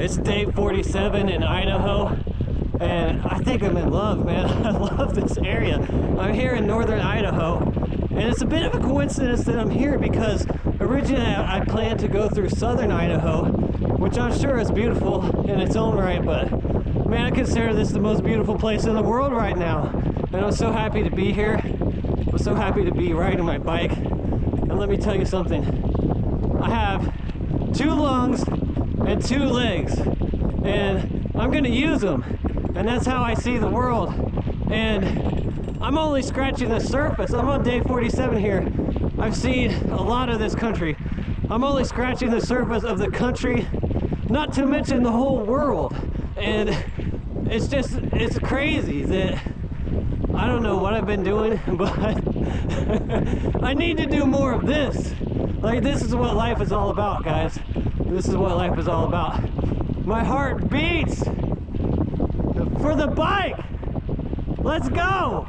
It's day 47 in Idaho, and I think I'm in love, man. I love this area. I'm here in northern Idaho, and it's a bit of a coincidence that I'm here because originally I planned to go through southern Idaho, which I'm sure is beautiful in its own right, but man, I consider this the most beautiful place in the world right now. And I'm so happy to be here. I'm so happy to be riding my bike. And let me tell you something. I have 2 lungs and 2 legs, and I'm gonna use them. And that's how I see the world. And I'm only scratching the surface. I'm on day 47 here. I've seen a lot of this country. I'm only scratching the surface of the country, not to mention the whole world. And it's crazy that I don't know what I've been doing, but I need to do more of this. Like, this is what life is all about, guys. This is what life is all about. My heart beats for the bike. Let's go.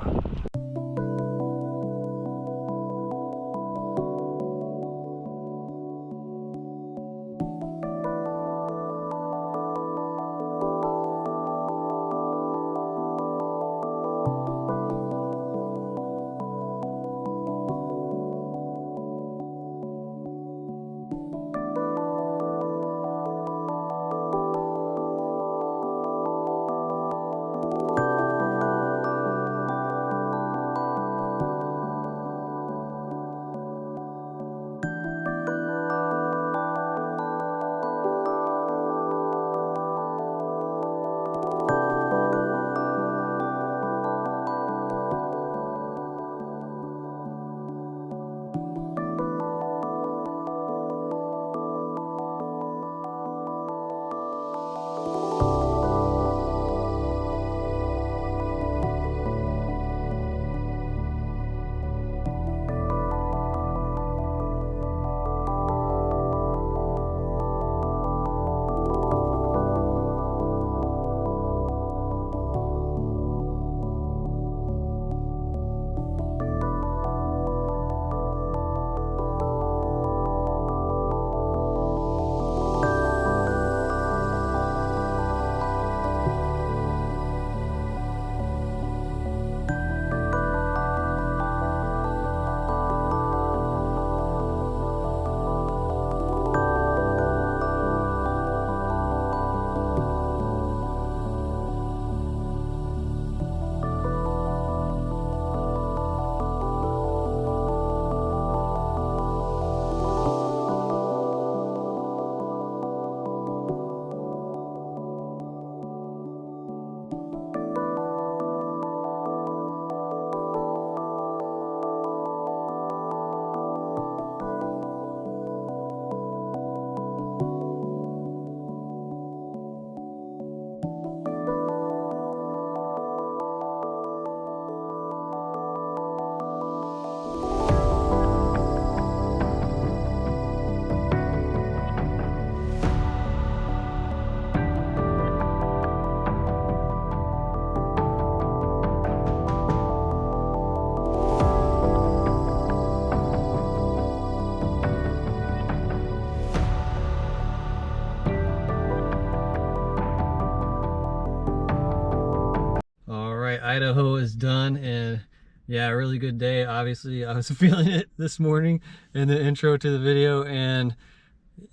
Idaho is done, and yeah, a really good day. Obviously, I was feeling it this morning in the intro to the video, and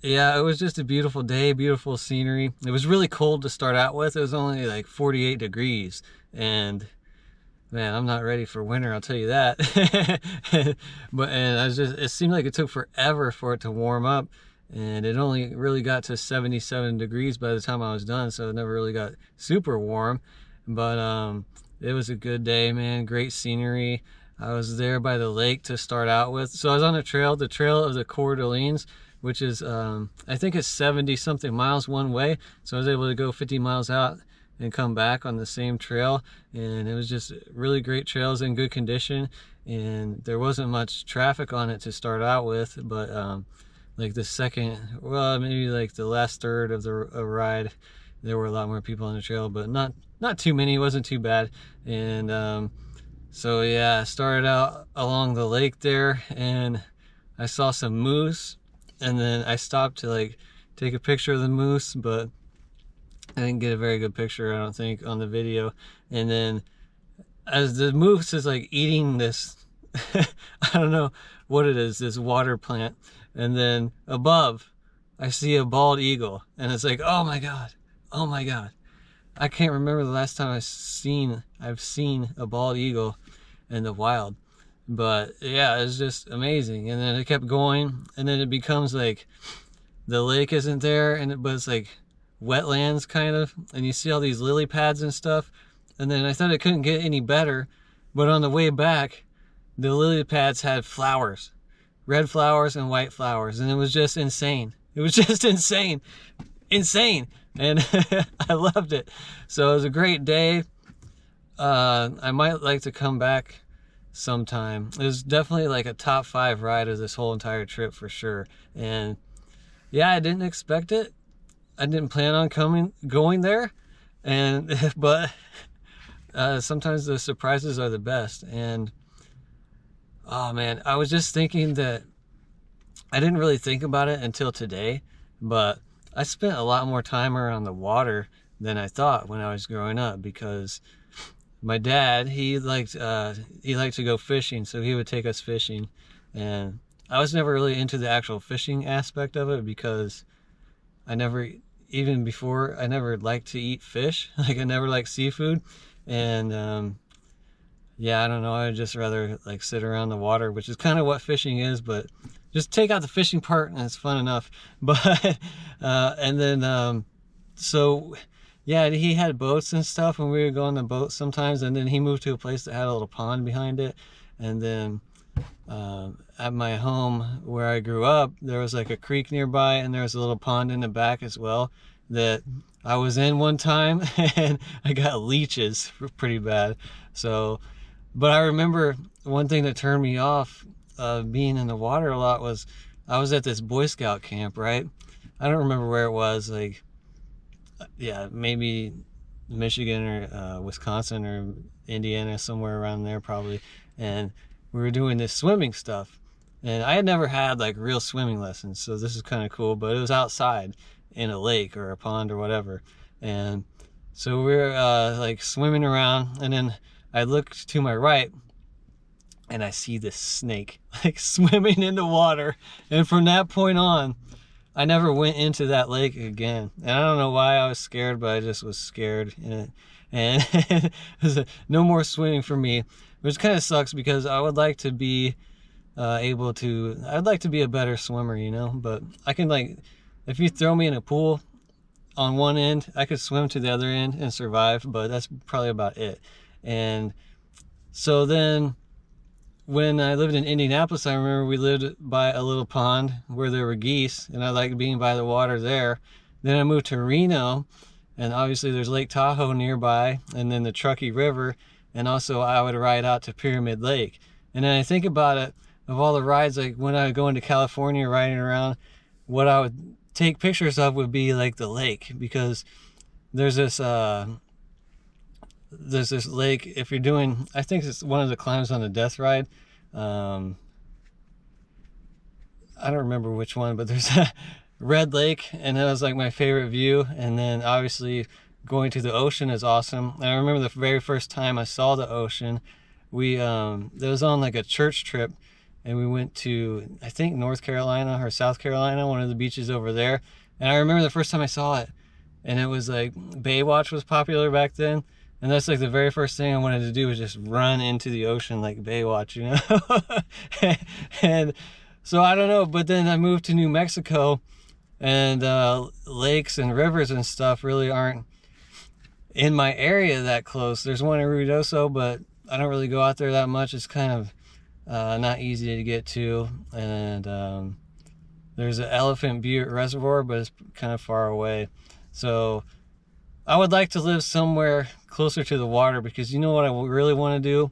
yeah, it was just a beautiful day, beautiful scenery. It was really cold to start out with. It was only like 48 degrees, and man, I'm not ready for winter, I'll tell you that. But it seemed like it took forever for it to warm up, and it only really got to 77 degrees by the time I was done, so it never really got super warm. But it was a good day, man. Great scenery. I was there by the lake to start out with. So I was on the trail of the Coeur d'Alenes, which is, I think it's 70 something miles one way. So I was able to go 50 miles out and come back on the same trail. And it was just really great trails in good condition. And there wasn't much traffic on it to start out with, but like the second, well, maybe like the last third of the ride, there were a lot more people on the trail, but not too many. It wasn't too bad. And so yeah, I started out along the lake there, and I saw some moose, and then I stopped to like take a picture of the moose, but I didn't get a very good picture, I don't think, on the video. And then as the moose is like eating this, I don't know what it is, this water plant. And then above, I see a bald eagle. And it's like, oh my God, oh my God. I can't remember the last time I've seen a bald eagle in the wild. But yeah, it's just amazing. And then it kept going, and then it becomes like the lake isn't there, but it's like wetlands kind of, and you see all these lily pads and stuff. And then I thought it couldn't get any better, but on the way back, the lily pads had flowers, red flowers and white flowers, and it was just insane. It was just insane, and I loved it. So it was a great day. I might like to come back sometime. It was definitely like a top 5 ride of this whole entire trip for sure. And yeah, I didn't expect it. I didn't plan on going there, and but sometimes the surprises are the best. And oh man, I was just thinking that I didn't really think about it until today, but I spent a lot more time around the water than I thought when I was growing up, because my dad, he liked to go fishing, so he would take us fishing. And I was never really into the actual fishing aspect of it, because I never liked to eat fish. Like, I never liked seafood. And yeah, I don't know, I'd just rather like sit around the water, which is kind of what fishing is, but just take out the fishing part and it's fun enough. But and then so yeah, he had boats and stuff, and we would go on the boat sometimes. And then he moved to a place that had a little pond behind it. And then at my home where I grew up, there was like a creek nearby, and there was a little pond in the back as well that I was in one time, and I got leeches pretty bad. So, but I remember one thing that turned me off being in the water a lot was I was at this Boy Scout camp, right? I don't remember where it was, like, yeah, maybe Michigan or Wisconsin or Indiana, somewhere around there probably. And we were doing this swimming stuff, and I had never had like real swimming lessons, so this is kind of cool. But it was outside in a lake or a pond or whatever. And so we were like swimming around, and then I look to my right and I see this snake like swimming in the water. And from that point on, I never went into that lake again. And I don't know why I was scared, but I just was scared. And it was no more swimming for me, which kind of sucks, because I would like to be I'd like to be a better swimmer, you know. But I can, like, if you throw me in a pool on one end, I could swim to the other end and survive, but that's probably about it. And so then when I lived in Indianapolis, I remember we lived by a little pond where there were geese, and I liked being by the water there. Then I moved to Reno, and obviously there's Lake Tahoe nearby, and then the Truckee River, and also I would ride out to Pyramid Lake. And then I think about it, of all the rides, like when I would go into California riding around, what I would take pictures of would be like the lake, because there's this lake, if you're doing, I think it's one of the climbs on the death ride. I don't remember which one, but there's a Red Lake, and that was like my favorite view. And then obviously going to the ocean is awesome. And I remember the very first time I saw the ocean, it was on like a church trip, and we went to, I think, North Carolina or South Carolina, one of the beaches over there. And I remember the first time I saw it, and it was like Baywatch was popular back then. And that's like the very first thing I wanted to do, was just run into the ocean like Baywatch, you know? And so I don't know, but then I moved to New Mexico, and lakes and rivers and stuff really aren't in my area that close. There's one in Ruidoso, but I don't really go out there that much. It's kind of not easy to get to. And there's an Elephant Butte Reservoir, but it's kind of far away. So I would like to live somewhere closer to the water, because you know what I really want to do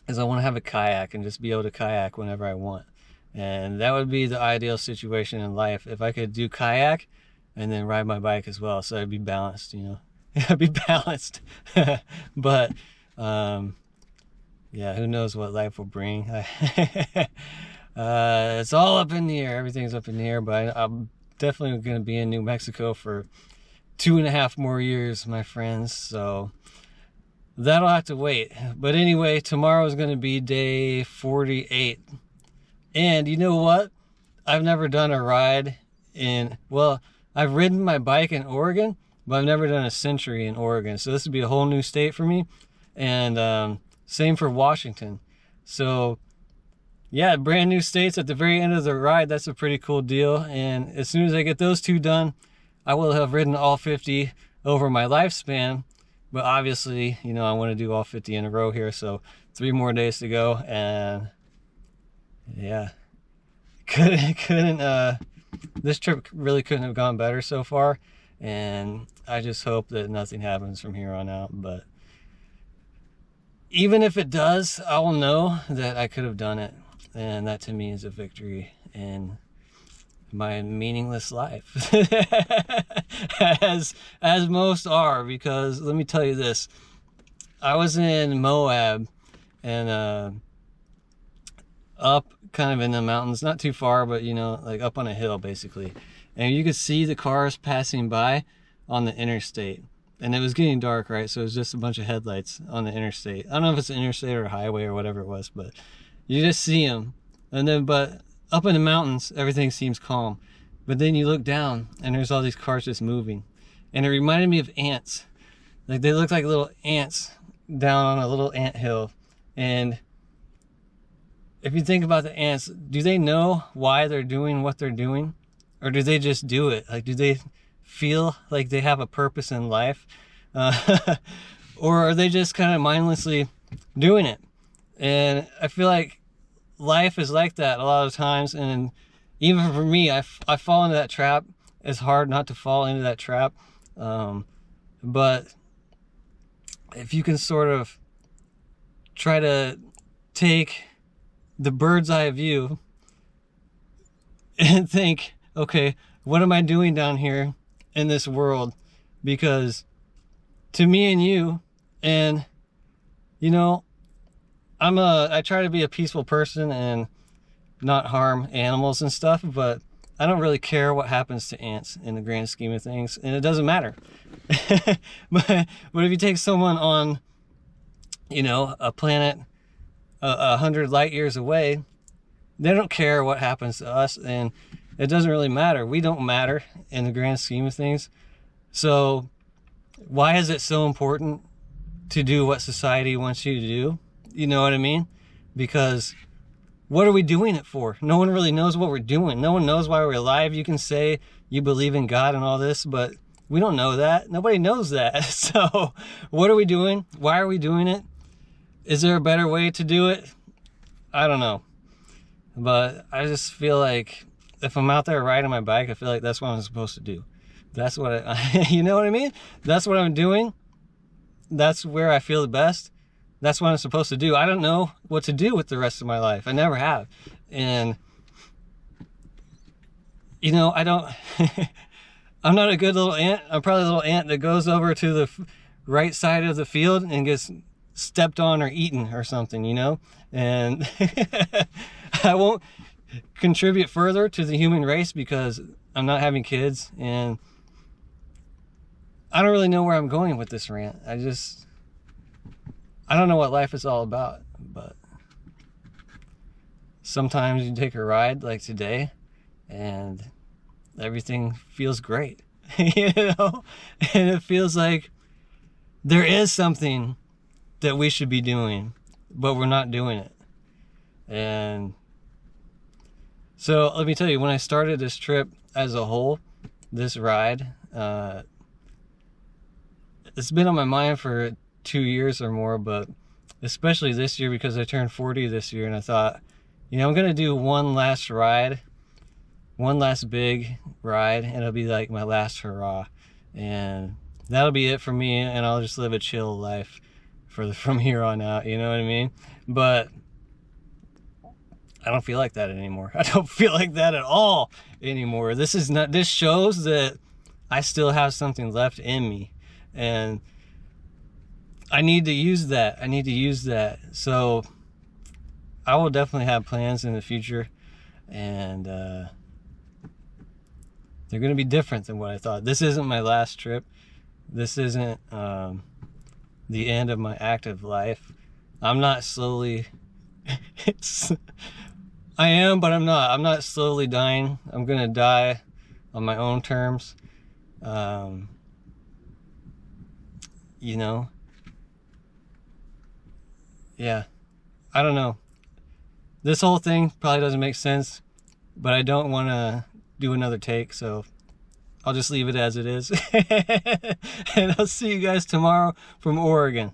is I want to have a kayak and just be able to kayak whenever I want. And that would be the ideal situation in life, if I could do kayak and then ride my bike as well. So I'd be balanced, you know. I'd be balanced. But yeah, who knows what life will bring. It's all up in the air. Everything's up in the air. But I'm definitely going to be in New Mexico for 2.5 more years, my friends. So that'll have to wait. But anyway, tomorrow is going to be day 48. And you know what? I've never done a ride well, I've ridden my bike in Oregon, but I've never done a century in Oregon. So this would be a whole new state for me. And same for Washington. So yeah, brand new states at the very end of the ride. That's a pretty cool deal. And as soon as I get those 2 done, I will have ridden all 50 over my lifespan. But obviously, you know, I want to do all 50 in a row here. So 3 more days to go. And yeah, this trip really couldn't have gone better so far. And I just hope that nothing happens from here on out. But even if it does, I will know that I could have done it. And that to me is a victory in my meaningless life. as most are, because let me tell you this. I was in Moab and up kind of in the mountains, not too far, but you know, like up on a hill basically. And you could see the cars passing by on the interstate. And it was getting dark, right? So it was just a bunch of headlights on the interstate. I don't know if it's an interstate or a highway or whatever it was, but you just see them. And then, but up in the mountains, everything seems calm. But then you look down and there's all these cars just moving. And it reminded me of ants. Like they look like little ants down on a little ant hill. And if you think about the ants, do they know why they're doing what they're doing? Or do they just do it? Like, do they feel like they have a purpose in life? Or are they just kind of mindlessly doing it? And I feel like life is like that a lot of times. And even for me, I fall into that trap. It's hard not to fall into that trap. But if you can sort of try to take the bird's eye view and think, okay, what am I doing down here in this world? Because to me and you, and you know, I try to be a peaceful person and not harm animals and stuff, but I don't really care what happens to ants in the grand scheme of things, and it doesn't matter. but if you take someone on, you know, a planet 100 light years away, they don't care what happens to us, and it doesn't really matter. We don't matter in the grand scheme of things. So why is it so important to do what society wants you to do? You know what I mean? Because what are we doing it for? No one really knows what we're doing. No one knows why we're alive. You can say you believe in God and all this, but we don't know that. Nobody knows that. So what are we doing? Why are we doing it? Is there a better way to do it? I don't know. But I just feel like if I'm out there riding my bike, I feel like that's what I'm supposed to do. That's what you know what I mean? That's what I'm doing. That's where I feel the best. That's what I'm supposed to do. I don't know what to do with the rest of my life. I never have. And, you know, I don't, I'm not a good little ant. I'm probably a little ant that goes over to the right side of the field and gets stepped on or eaten or something, you know? And I won't contribute further to the human race because I'm not having kids, and I don't really know where I'm going with this rant. I don't know what life is all about, but sometimes you take a ride like today and everything feels great, you know? And it feels like there is something that we should be doing, but we're not doing it. And so let me tell you, when I started this trip as a whole, this ride, it's been on my mind for 2 years or more, but especially this year because I turned 40 this year, and I thought, you know, I'm gonna do one last ride, one last big ride, and it'll be like my last hurrah, and that'll be it for me, and I'll just live a chill life from here on out, you know what I mean? But I don't feel like that anymore. I don't feel like that at all anymore. This shows that I still have something left in me, and I need to use that. So I will definitely have plans in the future, and They're going to be different than what I thought. This isn't my last trip. This isn't the end of my active life. I'm not slowly... I am, but I'm not. I'm not slowly dying. I'm going to die on my own terms. You know? Yeah. I don't know. This whole thing probably doesn't make sense, but I don't want to do another take, so I'll just leave it as it is. And I'll see you guys tomorrow from Oregon.